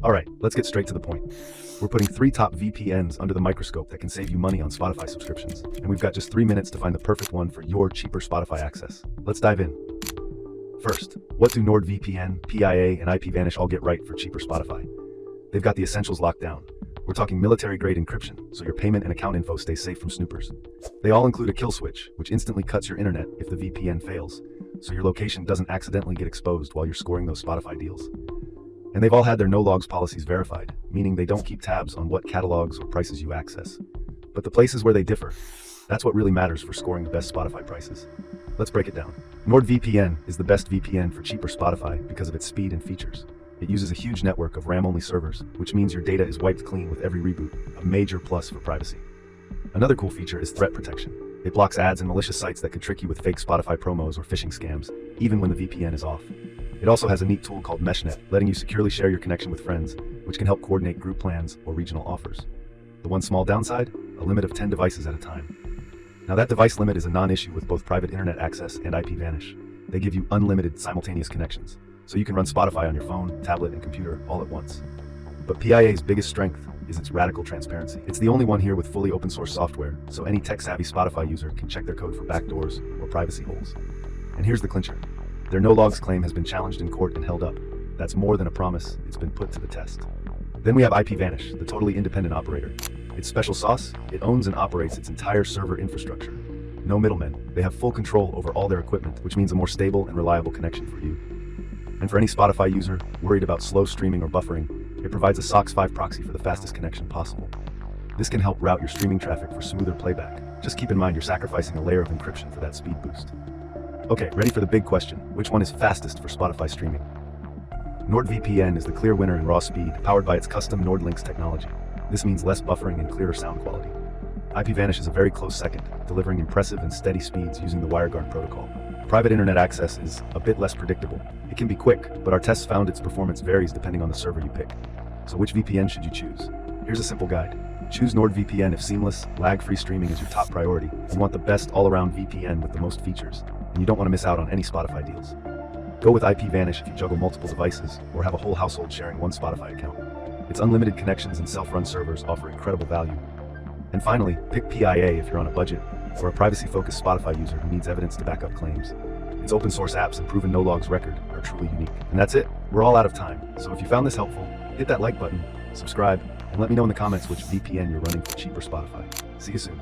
Alright, let's get straight to the point. We're putting 3 top VPNs under the microscope that can save you money on Spotify subscriptions, and we've got just 3 minutes to find the perfect one for your cheaper Spotify access. Let's dive in. First, what do NordVPN, PIA, and IPVanish all get right for cheaper Spotify? They've got the essentials locked down. We're talking military-grade encryption, so your payment and account info stays safe from snoopers. They all include a kill switch, which instantly cuts your internet if the VPN fails, so your location doesn't accidentally get exposed while you're scoring those Spotify deals. And they've all had their no-logs policies verified, meaning they don't keep tabs on what catalogs or prices you access. But the places where they differ, that's what really matters for scoring the best Spotify prices. Let's break it down. NordVPN is the best VPN for cheaper Spotify because of its speed and features. It uses a huge network of RAM-only servers, which means your data is wiped clean with every reboot, a major plus for privacy. Another cool feature is threat protection. It blocks ads and malicious sites that could trick you with fake Spotify promos or phishing scams, even when the VPN is off. It also has a neat tool called MeshNet, letting you securely share your connection with friends, which can help coordinate group plans or regional offers. The one small downside? A limit of 10 devices at a time. Now that device limit is a non-issue with both private internet access and IPVanish. They give you unlimited simultaneous connections, so you can run Spotify on your phone, tablet, and computer all at once. But PIA's biggest strength is its radical transparency. It's the only one here with fully open source software, so any tech-savvy Spotify user can check their code for backdoors or privacy holes. And here's the clincher. Their no-logs claim has been challenged in court and held up. That's more than a promise, it's been put to the test. Then we have IPVanish, the totally independent operator. Its special sauce? It owns and operates its entire server infrastructure. No middlemen, they have full control over all their equipment, which means a more stable and reliable connection for you. And for any Spotify user worried about slow streaming or buffering, it provides a SOCKS 5 proxy for the fastest connection possible. This can help route your streaming traffic for smoother playback. Just keep in mind you're sacrificing a layer of encryption for that speed boost. Okay, ready for the big question. Which one is fastest for Spotify streaming? NordVPN is the clear winner in raw speed, powered by its custom NordLynx technology. This means less buffering and clearer sound quality. IPVanish is a very close second, delivering impressive and steady speeds using the WireGuard protocol. Private internet access is a bit less predictable. It can be quick, but our tests found its performance varies depending on the server you pick. So which VPN should you choose? Here's a simple guide. Choose NordVPN if seamless, lag-free streaming is your top priority. You want the best all-around VPN with the most features, and you don't want to miss out on any Spotify deals. Go with IPVanish if you juggle multiple devices or have a whole household sharing one Spotify account. Its unlimited connections and self-run servers offer incredible value. And finally, pick PIA if you're on a budget or a privacy-focused Spotify user who needs evidence to back up claims. Its open source apps and proven no-logs record are truly unique. And that's it. We're all out of time. So if you found this helpful, hit that like button, subscribe, and let me know in the comments which VPN you're running for cheaper Spotify. See you soon.